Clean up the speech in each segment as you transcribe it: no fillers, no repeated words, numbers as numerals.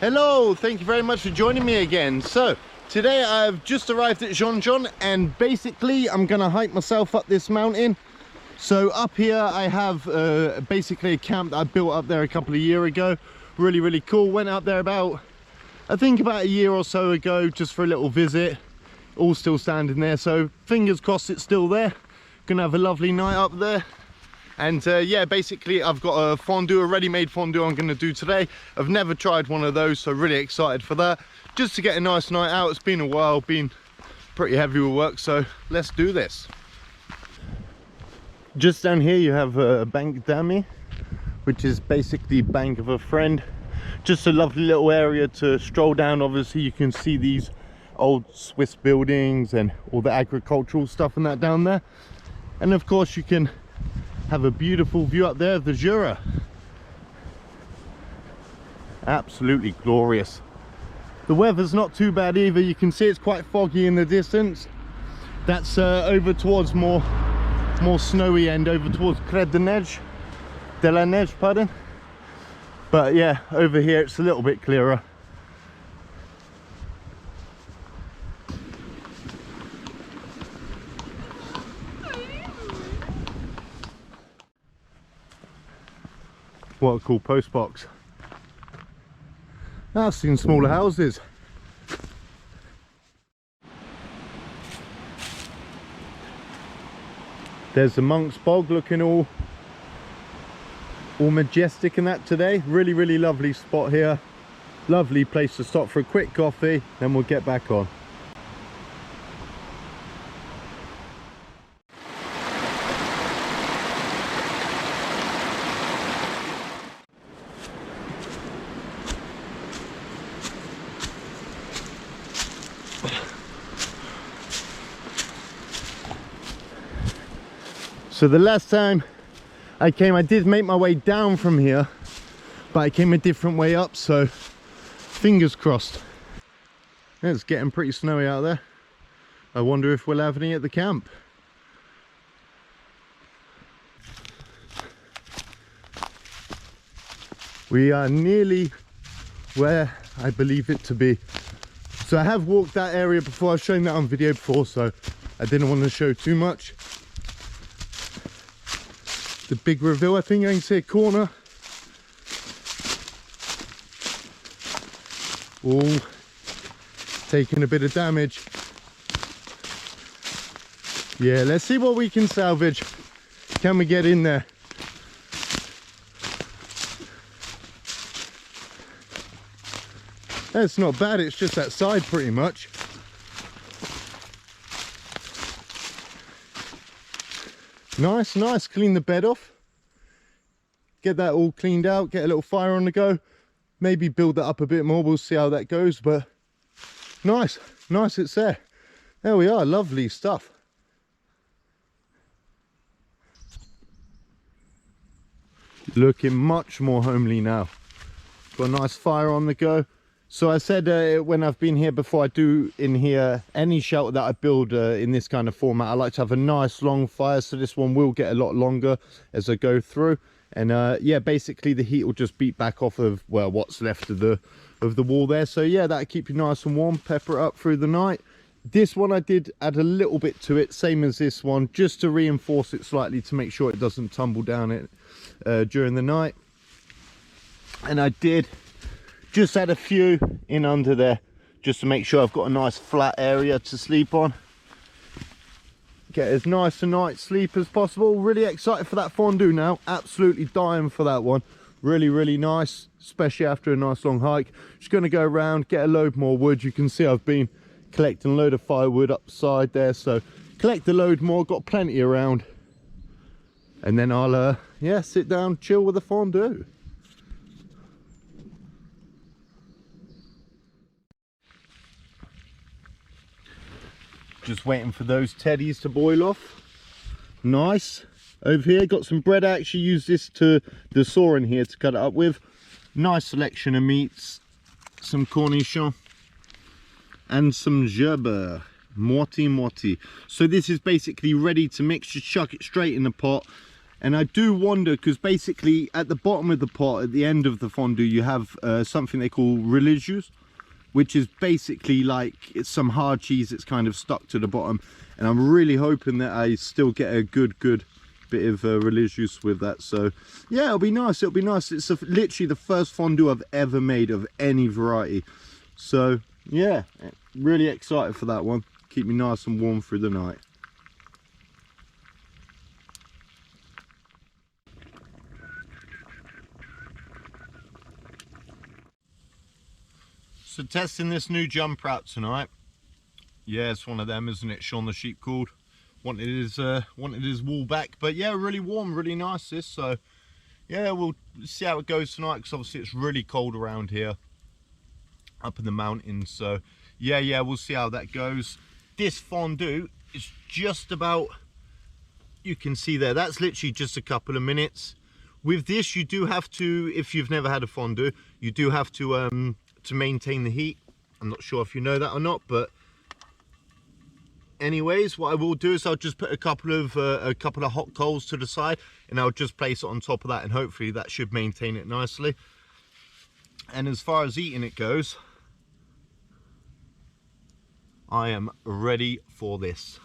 Hello, thank you very much for joining me again. So today I've just arrived at Jean and basically I'm gonna hike myself up this mountain. So up here I have basically a camp that I built up there a couple of years ago. Really cool. Went up there I think about a year or so ago just for a little visit. All still standing there, so fingers crossed it's still there. Gonna have a lovely night up there. And yeah, basically I've got a fondue, a ready-made fondue I'm going to do today. I've never tried one of those, so really excited for that. Just to get a nice night out. It's been a while, been pretty heavy with work, so let's do this. Just down here you have a bank d'ami, which is basically bank of a friend. Just a lovely little area to stroll down. Obviously you can see these old Swiss buildings and all the agricultural stuff and that down there. And of course you can have a beautiful view up there of the Jura. Absolutely glorious. The weather's not too bad either. You can see it's quite foggy in the distance. That's over towards more snowy end, over towards Crête de la Neige, pardon. But yeah, over here it's a little bit clearer. What a cool post box. I've seen smaller houses. There's the Monk's Bog looking all majestic and that today. Really lovely spot here. Lovely place to stop for a quick coffee, then we'll get back on. So the last time I came, I did make my way down from here, but I came a different way up, so fingers crossed. It's getting pretty snowy out there. I wonder if we'll have any at the camp. We are nearly where I believe it to be. So I have walked that area before. I've shown that on video before, so I didn't want to show too much. The big reveal, I think I can see a corner. Oh, taking a bit of damage. Yeah, let's see what we can salvage. Can we get in there? That's not bad, it's just that side pretty much. Nice, clean the bed off. Get that all cleaned out, get a little fire on the go. Maybe build that up a bit more, we'll see how that goes, but nice it's there. There we are, lovely stuff. Looking much more homely now. Got a nice fire on the go. So I said when I've been here before, I do in here any shelter that I build in this kind of format, I like to have a nice long fire, so this one will get a lot longer as I go through. And yeah, basically the heat will just beat back off of, well, what's left of the wall there. So yeah, that'll keep you nice and warm, pepper it up through the night. This one I did add a little bit to it, same as this one, just to reinforce it slightly to make sure it doesn't tumble down it during the night. And I did just add a few in under there just to make sure I've got a nice flat area to sleep on. Get as nice a night's sleep as possible. Really excited for that fondue now. Absolutely dying for that one. Really nice, especially after a nice long hike. Just going to go around, get a load more wood. You can see I've been collecting a load of firewood up the side there, so collect a load more, got plenty around. And then I'll yeah, sit down, chill with the fondue. Just waiting for those teddies to boil off. Nice. Over here, got some bread. I actually use this to the saw in here to cut it up with. Nice selection of meats, some cornichons, and some gerbes. Moitié. So this is basically ready to mix. Just chuck it straight in the pot And I do wonder, because basically at the bottom of the pot, at the end of the fondue, you have something they call religieuse, which is basically like it's some hard cheese that's kind of stuck to the bottom. And I'm really hoping that I still get a good bit of religieuse with that. So yeah, it'll be nice. It'll be nice. It's literally the first fondue I've ever made of any variety. So yeah, really excited for that one. Keep me nice and warm through the night. So testing this new jumper out tonight. Yeah, it's one of them, isn't it? Sean the sheep called. Wanted his wool back, but yeah, really warm, really nice this. So yeah, we'll see how it goes tonight, because obviously it's really cold around here up in the mountains. So yeah, we'll see how that goes. This fondue is just about, you can see there, that's literally just a couple of minutes. With this, you do have to, if you've never had a fondue, you do have to maintain the heat. I'm not sure if you know that or not, but anyways, what I will do is I'll just put a couple of hot coals to the side, and I'll just place it on top of that, and hopefully that should maintain it nicely. And as far as eating it goes, I am ready for this.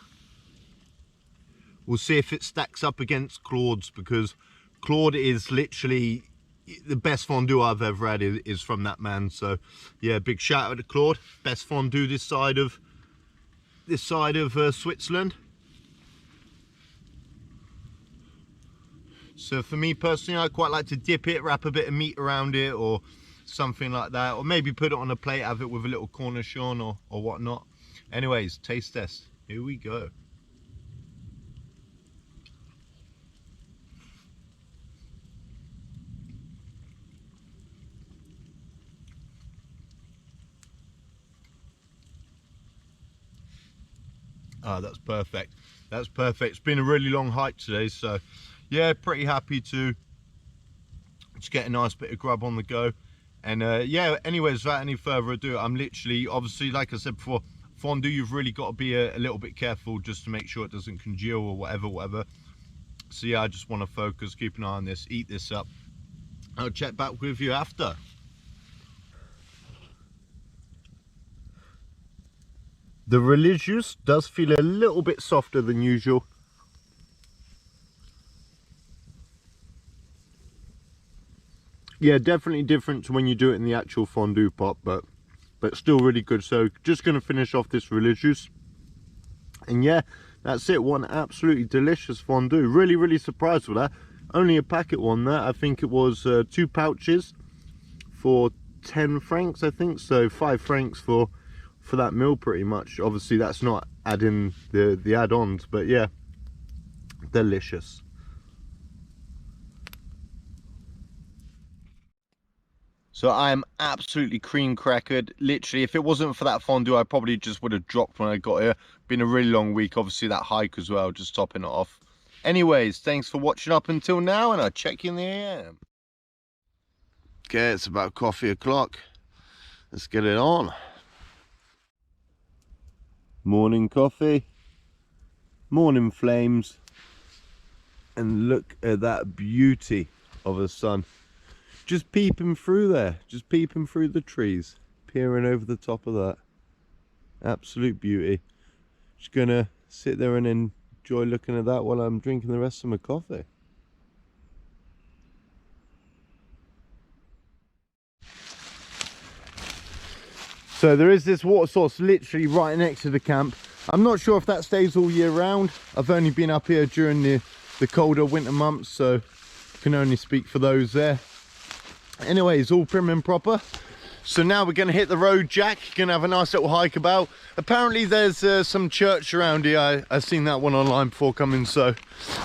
We'll see if it stacks up against Claude's, because Claude is literally the best fondue I've ever had is from that man. So yeah, big shout out to Claude. Best fondue this side of Switzerland. So for me personally, I quite like to dip it, wrap a bit of meat around it or something like that, or maybe put it on a plate, have it with a little cornichon or whatnot. Anyways, taste test, here we go. Oh, that's perfect. That's perfect. It's been a really long hike today, so yeah, pretty happy to just get a nice bit of grub on the go. And yeah, anyways, without any further ado, I'm literally, obviously, like I said before, fondue, you've really got to be a little bit careful just to make sure it doesn't congeal or whatever. So yeah, I just want to focus, keep an eye on this, eat this up. I'll check back with you after. The religieuse does feel a little bit softer than usual. Yeah, definitely different to when you do it in the actual fondue pot, but still really good. So just going to finish off this religieuse. And yeah, that's it. One absolutely delicious fondue. Really surprised with that. Only a packet one there. I think it was 2 pouches for 10 francs, I think. So 5 francs for that meal pretty much. Obviously that's not adding the add-ons, but yeah, delicious. So I am absolutely cream crackered. Literally, if it wasn't for that fondue, I probably just would have dropped when I got here. Been a really long week, obviously that hike as well, just topping it off. Anyways, thanks for watching up until now, and I'll check you in the AM. Okay, it's about coffee o'clock. Let's get it on. Morning coffee, morning flames, and look at that beauty of a sun. Just peeping through there, just peeping through the trees, peering over the top of that. Absolute beauty. Just gonna sit there and enjoy looking at that while I'm drinking the rest of my coffee. So there is this water source literally right next to the camp. I'm not sure if that stays all year round. I've only been up here during the colder winter months, so can only speak for those there. Anyways, all prim and proper. So now we're going to hit the road, Jack. Gonna have a nice little hike about. Apparently there's some church around here. I've seen that one online before coming, so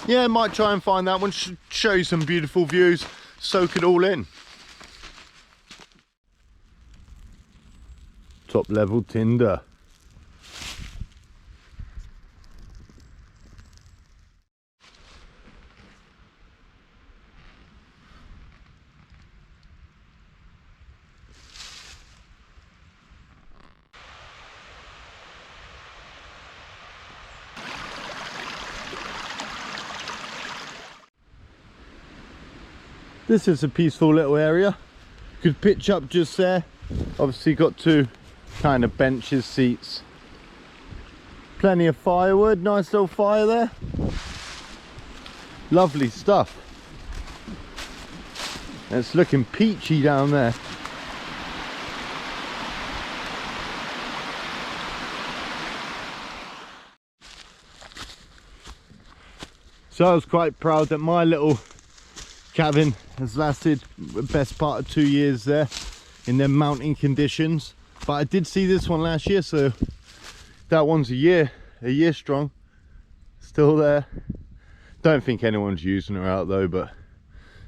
yeah, might try and find that one. Show you some beautiful views, soak it all in. Top level tinder. This is a peaceful little area. Could pitch up just there. Obviously got two kind of benches, seats. Plenty of firewood, nice little fire there. Lovely stuff. It's looking peachy down there. So I was quite proud that my little cabin has lasted the best part of 2 years there in their mountain conditions. But I did see this one last year, so that one's a year strong, still there. Don't think anyone's using her out though, but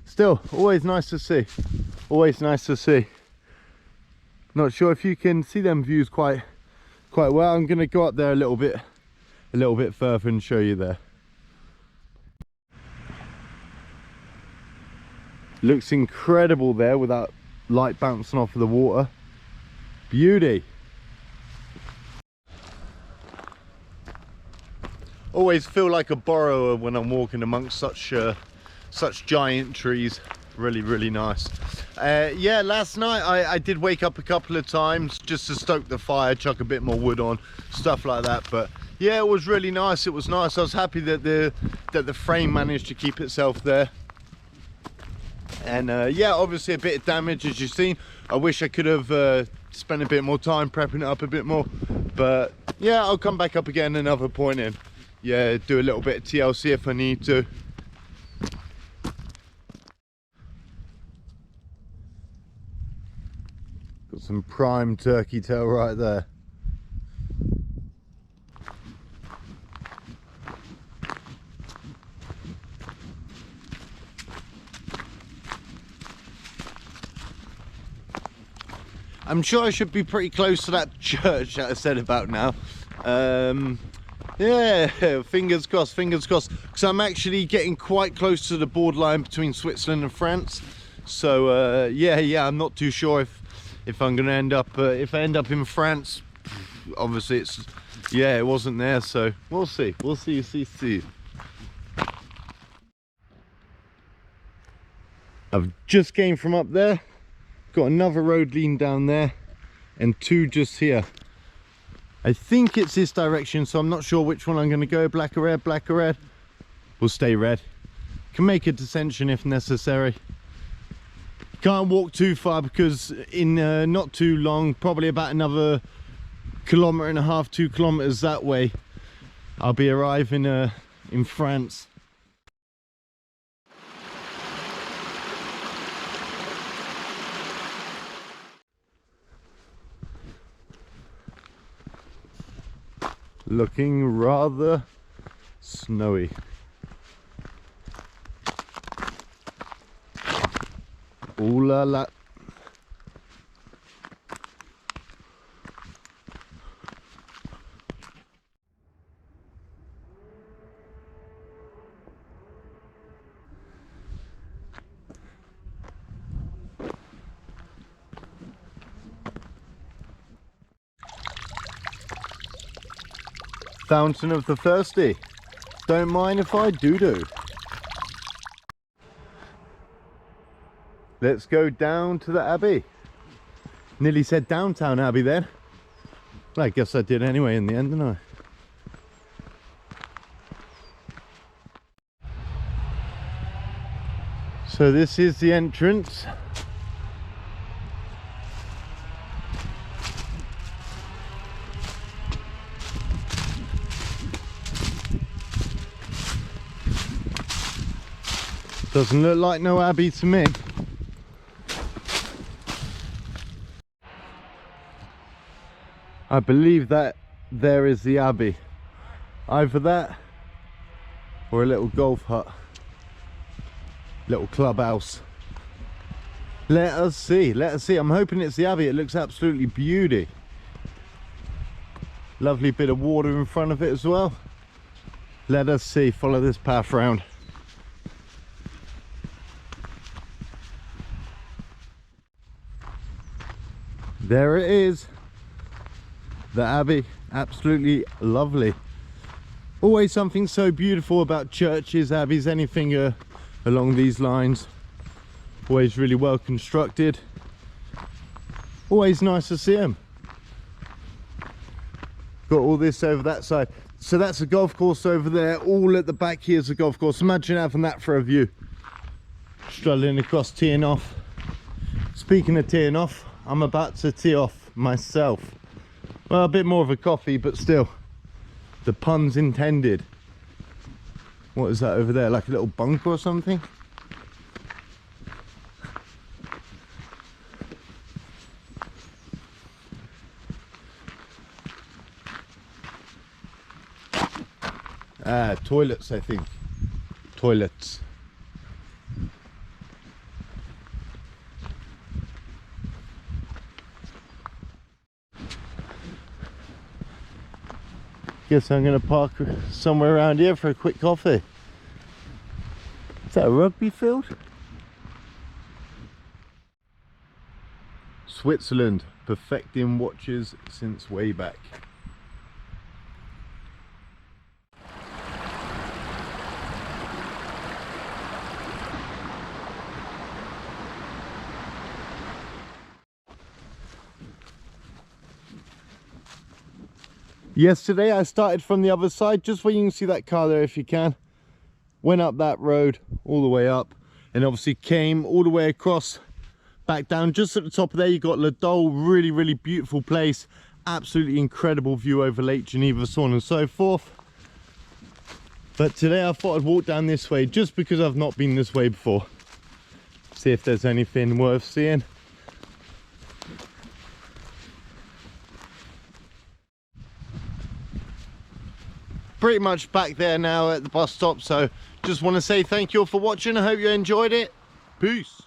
still, always nice to see. Always nice to see. Not sure if you can see them views quite well. I'm going to go up there a little bit further and show you there. Looks incredible there with that light bouncing off of the water. Beauty. Always feel like a borrower when I'm walking amongst such giant trees. Really nice. Yeah, last night I did wake up a couple of times just to stoke the fire, chuck a bit more wood on, stuff like that. But yeah, it was really nice. It was nice. I was happy that the frame managed to keep itself there. And yeah, obviously a bit of damage as you've seen. I wish I could have spent a bit more time prepping it up a bit more, but yeah, I'll come back up again another point and yeah, do a little bit of TLC if I need to. Got some prime turkey tail right there. I'm sure I should be pretty close to that church that I said about now. Yeah, fingers crossed, because I'm actually getting quite close to the borderline between Switzerland and France. So yeah, I'm not too sure if I'm gonna end up if I end up in France. Obviously it's, yeah, it wasn't there, so we'll see. See. I've just came from up there. Got another road leading down there and two just here. I think it's this direction, so I'm not sure which one I'm going to go. Black or red. We'll stay red. Can make a descension if necessary. Can't walk too far because in not too long, probably about another 1.5 km, 2 kilometers that way, I'll be arriving in France. Looking rather snowy. Ooh la la. Fountain of the Thirsty. Don't mind if I do. Let's go down to the Abbey. Nearly said downtown Abbey then. Well, I guess I did anyway in the end, didn't I? So this is the entrance. Doesn't look like no Abbey to me. I believe that there is the Abbey. Either that or a little golf hut. Little clubhouse. Let us see. I'm hoping it's the Abbey. It looks absolutely beauty. Lovely bit of water in front of it as well. Let us see. Follow this path round. There it is, the Abbey. Absolutely lovely. Always something so beautiful about churches, abbeys, anything along these lines. Always really well constructed. Always nice to see them. Got all this over that side. So that's a golf course over there. All at the back here is a golf course. Imagine having that for a view. Strolling across, teeing off. Speaking of teeing off, I'm about to tee off myself. Well, a bit more of a coffee, but still. The pun's intended. What is that over there? Like a little bunker or something? Toilets, I think. Toilets. Guess I'm gonna park somewhere around here for a quick coffee. Is that a rugby field? Switzerland, perfecting watches since way back. Yesterday I started from the other side, just where you can see that car there if you can. Went up that road all the way up and obviously came all the way across back down. Just at the top of there you got Le Dole, really beautiful place. Absolutely incredible view over Lake Geneva, so on and so forth. But today I thought I'd walk down this way just because I've not been this way before. See if there's anything worth seeing. Pretty much back there now at the bus stop, so just want to say thank you all for watching. I hope you enjoyed it. Peace.